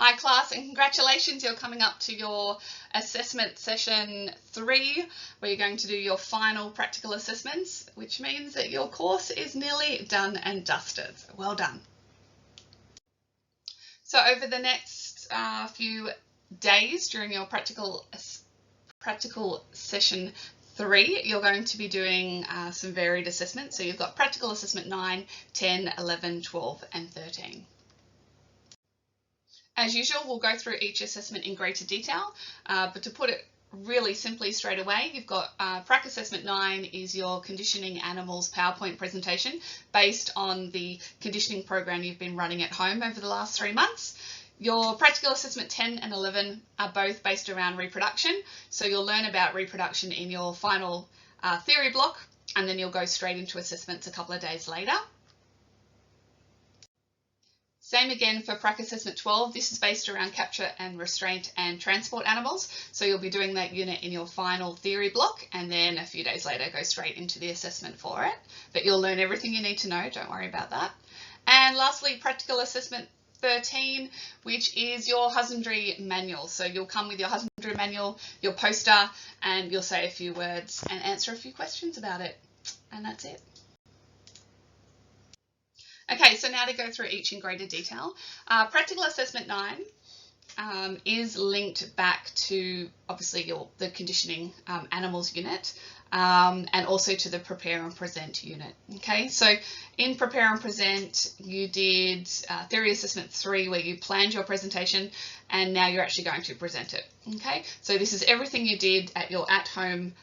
Hi class, and congratulations, you're coming up to your assessment session 3 where you're going to do your final practical assessments, which means that your course is nearly done and dusted. So well done. So over the next few days during your practical session 3, you're going to be doing some varied assessments. So you've got practical assessment 9, 10, 11, 12 and 13. As usual, we'll go through each assessment in greater detail, but to put it really simply straight away, you've got Prac Assessment 9 is your conditioning animals PowerPoint presentation based on the conditioning program you've been running at home over the last 3 months. Your Practical Assessment 10 and 11 are both based around reproduction, so you'll learn about reproduction in your final theory block, and then you'll go straight into assessments a couple of days later. Same again for Prac Assessment 12. This is based around capture and restraint and transport animals. So you'll be doing that unit in your final theory block, and then a few days later go straight into the assessment for it. But you'll learn everything you need to know, don't worry about that. And lastly, Practical Assessment 13, which is your husbandry manual. So you'll come with your husbandry manual, your poster, and you'll say a few words and answer a few questions about it. And that's it. Okay, so now to go through each in greater detail. Practical Assessment 9 is linked back to obviously the conditioning animals unit and also to the prepare and present unit. Okay, so in prepare and present you did theory assessment 3 where you planned your presentation and now you're actually going to present it. Okay, so this is everything you did at your at-home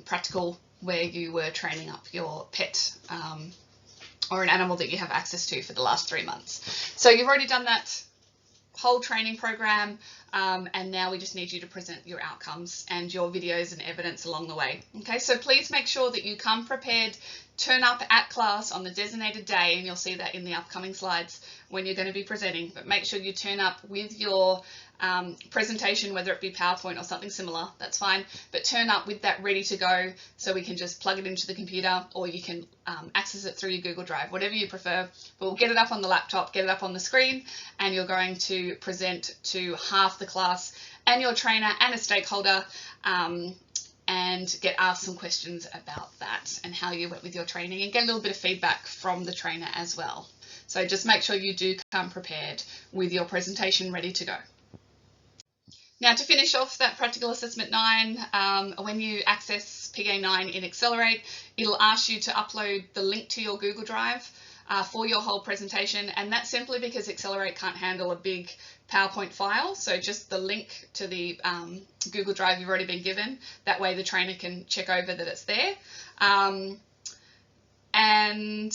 practical where you were training up your pet or an animal that you have access to for the last 3 months. So you've already done that whole training program, and now we just need you to present your outcomes and your videos and evidence along the way. Okay, so please make sure that you come prepared, turn up at class on the designated day, and you'll see that in the upcoming slides when you're going to be presenting, but make sure you turn up with your presentation, whether it be PowerPoint or something similar, that's fine, but turn up with that ready to go so we can just plug it into the computer, or you can access it through your Google Drive, whatever you prefer. But we'll get it up on the laptop, get it up on the screen, and you're going to present to half the class and your trainer and a stakeholder and get asked some questions about that and how you went with your training, and get a little bit of feedback from the trainer as well. So just make sure you do come prepared with your presentation ready to go. Now, to finish off that Practical Assessment 9, when you access PA9 in Accelerate, it'll ask you to upload the link to your Google Drive for your whole presentation, and that's simply because Accelerate can't handle a big PowerPoint file, so just the link to the Google Drive you've already been given, that way the trainer can check over that it's there. And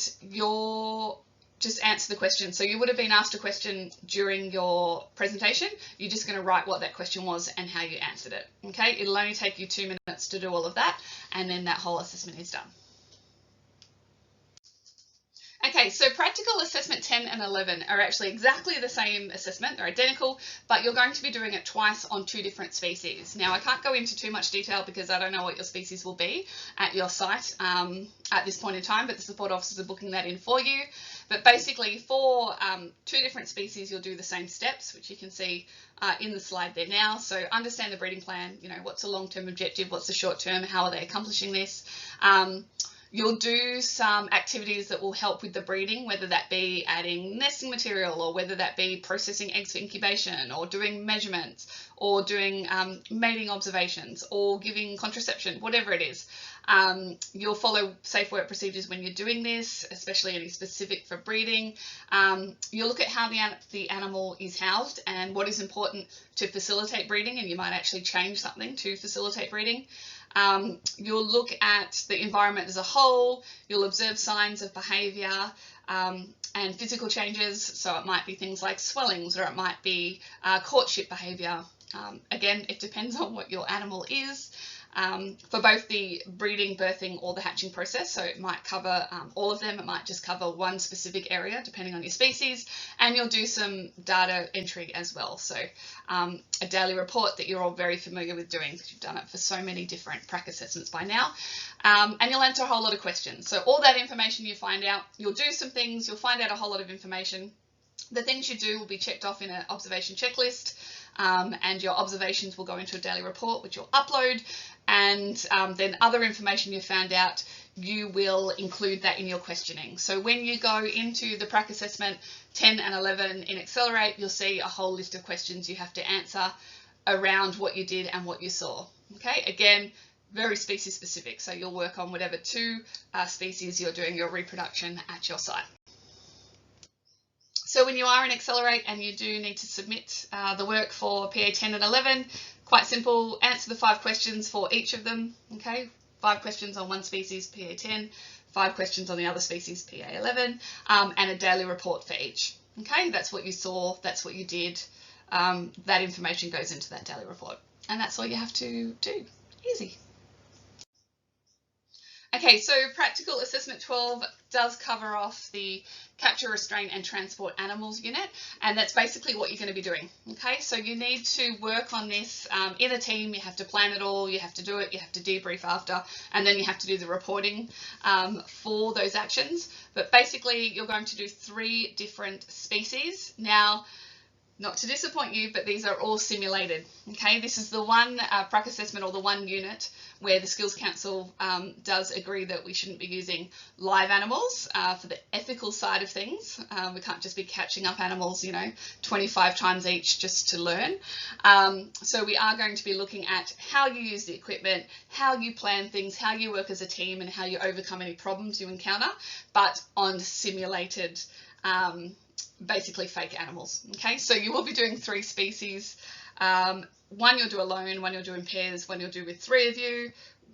just answer the question. So you would have been asked a question during your presentation. You're just going to write what that question was and how you answered it. Okay, it'll only take you 2 minutes to do all of that, and then that whole assessment is done. Okay, so Practical Assessment 10 and 11 are actually exactly the same assessment, they're identical, but you're going to be doing it twice on 2 different species. Now, I can't go into too much detail because I don't know what your species will be at your site at this point in time, but the support officers are booking that in for you. But basically for 2 different species, you'll do the same steps, which you can see in the slide there now. So understand the breeding plan, you know, what's the long-term objective, what's the short-term, how are they accomplishing this? You'll do some activities that will help with the breeding, whether that be adding nesting material, or whether that be processing eggs for incubation, or doing measurements, or doing mating observations, or giving contraception, whatever it is. You'll follow safe work procedures when you're doing this, especially any specific for breeding. You'll look at how the animal is housed and what is important to facilitate breeding, and you might actually change something to facilitate breeding. You'll look at the environment as a whole, you'll observe signs of behaviour and physical changes, so it might be things like swellings, or it might be courtship behaviour. Again, it depends on what your animal is. For both the breeding, birthing, or the hatching process, so it might cover all of them, it might just cover one specific area depending on your species, and you'll do some data entry as well, so a daily report that you're all very familiar with doing because you've done it for so many different prac assessments by now, and you'll answer a whole lot of questions. So all that information you find out, you'll do some things, you'll find out a whole lot of information, The things you do will be checked off in an observation checklist, and your observations will go into a daily report, which you'll upload, and then other information you found out, you will include that in your questioning. So when you go into the prac assessment 10 and 11 in Accelerate, you'll see a whole list of questions you have to answer around what you did and what you saw. Okay, again, very species specific, so you'll work on whatever two species you're doing your reproduction at your site. So when you are in Accelerate and you do need to submit the work for PA 10 and 11, quite simple, answer the 5 questions for each of them, okay? 5 questions on one species, PA 10, 5 questions on the other species, PA 11, and a daily report for each, okay? That's what you saw, that's what you did, that information goes into that daily report, and that's all you have to do, easy. Okay, so Practical Assessment 12 does cover off the Capture, Restrain and Transport Animals unit, and that's basically what you're going to be doing. Okay, so you need to work on this in a team. You have to plan it all, you have to do it, you have to debrief after, and then you have to do the reporting for those actions. But basically, you're going to do 3 different species. Now, not to disappoint you, but these are all simulated. Okay, this is the one prac assessment, or the one unit where the Skills Council does agree that we shouldn't be using live animals for the ethical side of things. We can't just be catching up animals, 25 times each just to learn. So we are going to be looking at how you use the equipment, how you plan things, how you work as a team, and how you overcome any problems you encounter, but on simulated basically fake animals. Okay, so you will be doing 3 species. One you'll do alone, one you'll do in pairs, one you'll do with 3 of you.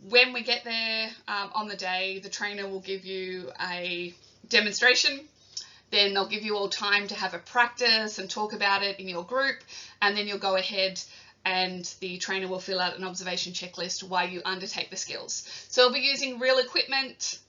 When we get there on the day, the trainer will give you a demonstration. Then they'll give you all time to have a practice and talk about it in your group, and then you'll go ahead and the trainer will fill out an observation checklist while you undertake the skills. So we'll be using real equipment,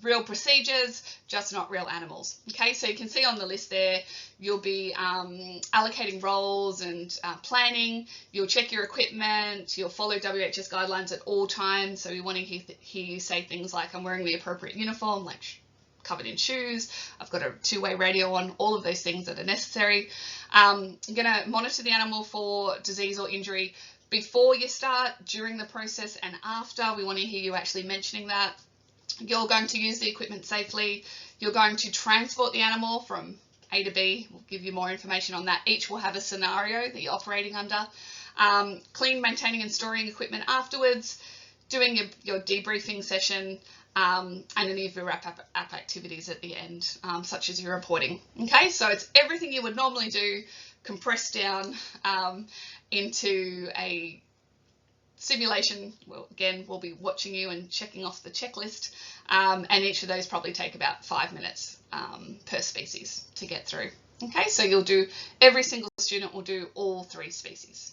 real procedures, just not real animals. Okay, so you can see on the list there, you'll be allocating roles and planning, you'll check your equipment, you'll follow WHS guidelines at all times. So we want to hear you say things like, I'm wearing the appropriate uniform, like covered in shoes, I've got a 2-way radio on, all of those things that are necessary. You're going to monitor the animal for disease or injury before you start, during the process, and after. We want to hear you actually mentioning that. You're going to use the equipment safely. You're going to transport the animal from A to B. We'll give you more information on that. Each will have a scenario that you're operating under. Clean, maintaining and storing equipment afterwards. Doing your debriefing session, and any of your wrap-up activities at the end, such as your reporting. Okay, so it's everything you would normally do, compressed down into a simulation. Well, again, we'll be watching you and checking off the checklist, and each of those probably take about 5 minutes per species to get through. Okay, so you'll do, every single student will do all 3 species.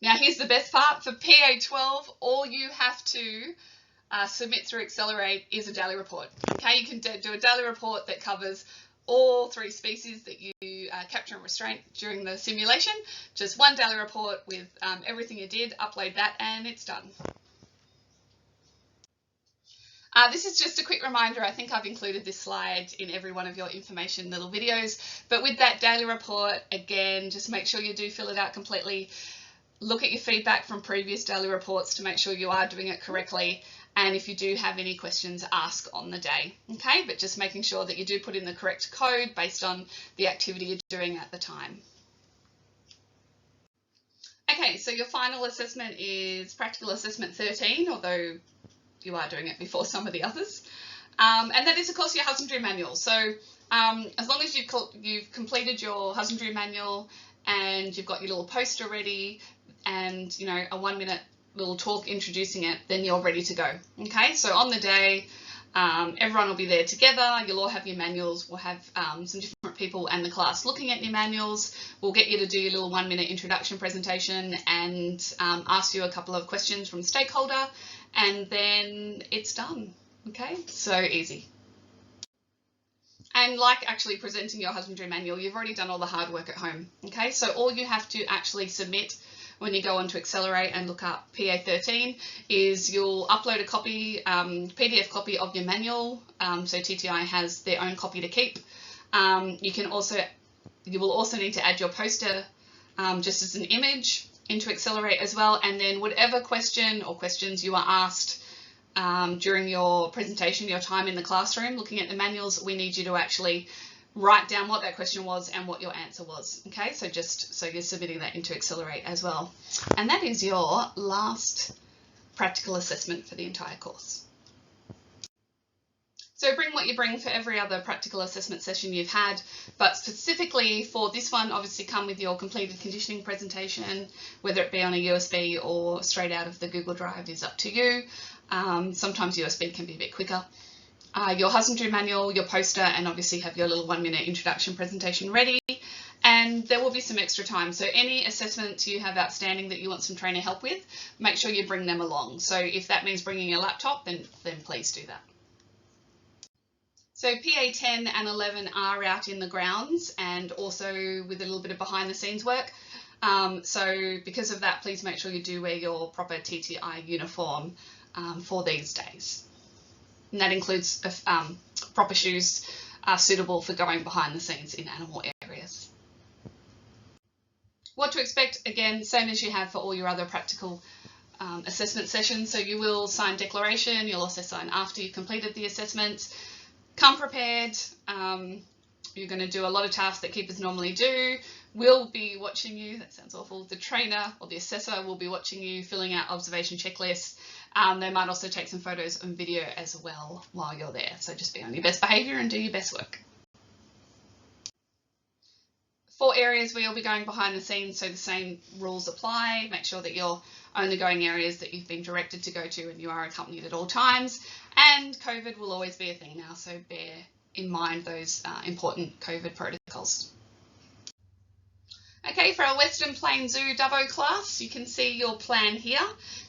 Now here's the best part. For PA 12, all you have to submit through Accelerate is a daily report. Okay, you can do a daily report that covers all 3 species that you capture and restrain during the simulation. Just one daily report with everything you did, upload that, and it's done. This is just a quick reminder. I think I've included this slide in every one of your information little videos, but with that daily report, again, just make sure you do fill it out completely. Look at your feedback from previous daily reports to make sure you are doing it correctly. And if you do have any questions, ask on the day, okay? But just making sure that you do put in the correct code based on the activity you're doing at the time. Okay, so your final assessment is Practical Assessment 13, although you are doing it before some of the others. And that is, of course, your husbandry manual. So as long as you've completed your husbandry manual and you've got your little poster ready and, a 1-minute little talk introducing it, then you're ready to go. Okay, so on the day, everyone will be there together. You'll all have your manuals. We'll have some different people and the class looking at your manuals. We'll get you to do your little 1-minute introduction presentation and ask you a couple of questions from the stakeholder, and then it's done. Okay, so easy. And like actually presenting your husbandry manual, you've already done all the hard work at home. Okay, so all you have to actually submit when you go on to Accelerate and look up BY23, is you'll upload a copy, PDF copy of your manual. So TTI has their own copy to keep. You will also need to add your poster just as an image into Accelerate as well, and then whatever question or questions you are asked during your presentation, your time in the classroom looking at the manuals, we need you to actually write down what that question was and what your answer was. Okay, so just so you're submitting that into Accelerate as well. And that is your last practical assessment for the entire course. So bring what you bring for every other practical assessment session you've had, but specifically for this one, obviously come with your completed conditioning presentation, whether it be on a USB or straight out of the Google Drive is up to you. Sometimes USB can be a bit quicker. Your husbandry manual, your poster, and obviously have your little 1-minute introduction presentation ready. And there will be some extra time. So any assessments you have outstanding that you want some trainer help with, make sure you bring them along. So if that means bringing a laptop, then please do that. So PA 10 and 11 are out in the grounds and also with a little bit of behind the scenes work. So because of that, please make sure you do wear your proper TTI uniform for these days. And that includes proper shoes suitable for going behind the scenes in animal areas. What to expect, again, same as you have for all your other practical assessment sessions. So you will sign declaration, you'll also sign after you've completed the assessment. Come prepared. You're going to do a lot of tasks that keepers normally do. We'll be watching you, that sounds awful, the trainer or the assessor will be watching you filling out observation checklists. They might also take some photos and video as well while you're there. So just be on your best behaviour and do your best work. 4 areas where you'll be going behind the scenes, so the same rules apply. Make sure that you're only going areas that you've been directed to go to and you are accompanied at all times. And COVID will always be a thing now, so bear in mind those important COVID protocols. Okay, for our Western Plains Zoo Dubbo class, you can see your plan here.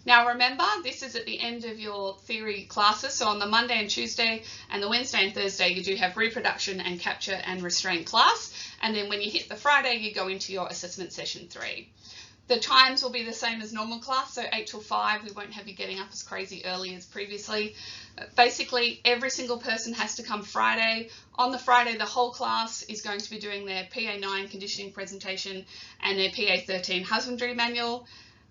Now remember, this is at the end of your theory classes, so on the Monday and Tuesday and the Wednesday and Thursday you do have reproduction and capture and restraint class, and then when you hit the Friday you go into your assessment session 3. The times will be the same as normal class, so 8 till 5. We won't have you getting up as crazy early as previously. Basically, every single person has to come Friday. On the Friday, the whole class is going to be doing their PA9 conditioning presentation and their PA13 husbandry manual.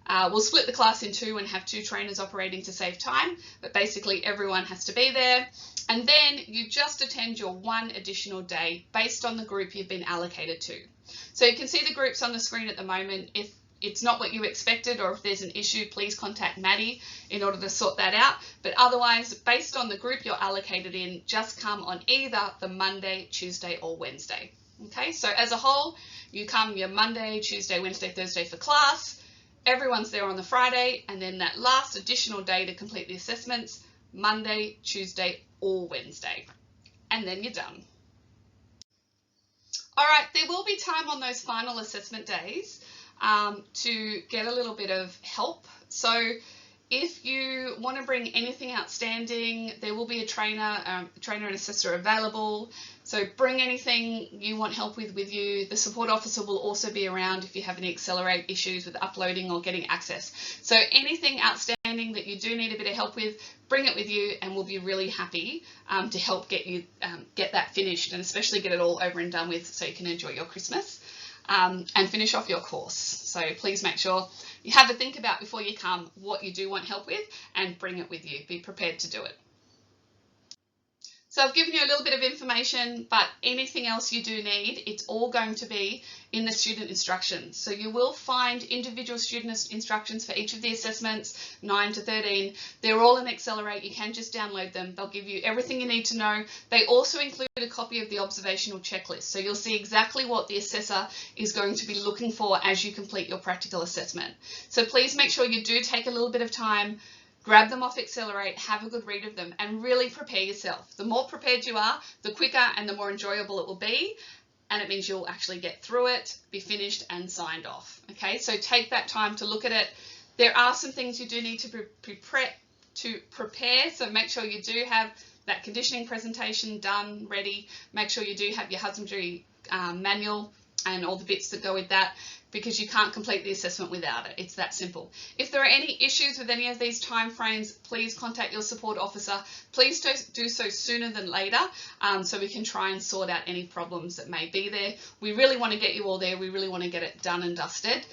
We'll split the class in 2 and have 2 trainers operating to save time, but basically everyone has to be there. And then you just attend your 1 additional day based on the group you've been allocated to. So you can see the groups on the screen at the moment. If it's not what you expected or if there's an issue, please contact Maddie in order to sort that out. But otherwise, based on the group you're allocated in, just come on either the Monday, Tuesday or Wednesday. Okay, so as a whole, you come your Monday, Tuesday, Wednesday, Thursday for class. Everyone's there on the Friday, and then that last additional day to complete the assessments, Monday, Tuesday or Wednesday. And then you're done. All right, there will be time on those final assessment days to get a little bit of help. So if you want to bring anything outstanding, there will be a trainer and assessor available. So bring anything you want help with you. The support officer will also be around if you have any Accelerate issues with uploading or getting access. So anything outstanding that you do need a bit of help with, bring it with you and we'll be really happy to help get you get that finished, and especially get it all over and done with so you can enjoy your Christmas. And finish off your course. So please make sure you have a think about before you come what you do want help with and bring it with you. Be prepared to do it. So I've given you a little bit of information, but anything else you do need, it's all going to be in the student instructions. So you will find individual student instructions for each of the assessments, 9 to 13. They're all in Accelerate. You can just download them. They'll give you everything you need to know. They also include a copy of the observational checklist. So you'll see exactly what the assessor is going to be looking for as you complete your practical assessment. So please make sure you do take a little bit of time, grab them off Accelerate, have a good read of them, and really prepare yourself. The more prepared you are, the quicker and the more enjoyable it will be, and it means you'll actually get through it, be finished and signed off. Okay, so take that time to look at it. There are some things you do need to prepare, so make sure you do have that conditioning presentation done, ready. Make sure you do have your husbandry manual and all the bits that go with that, because you can't complete the assessment without it. It's that simple. If there are any issues with any of these timeframes, please contact your support officer. Please do so sooner than later, so we can try and sort out any problems that may be there. We really want to get you all there. We really want to get it done and dusted,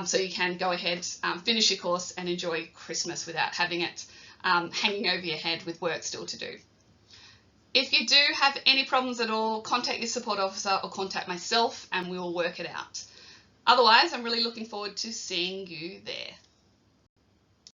so you can go ahead, finish your course and enjoy Christmas without having it hanging over your head with work still to do. If you do have any problems at all, contact your support officer or contact myself and we will work it out. Otherwise, I'm really looking forward to seeing you there.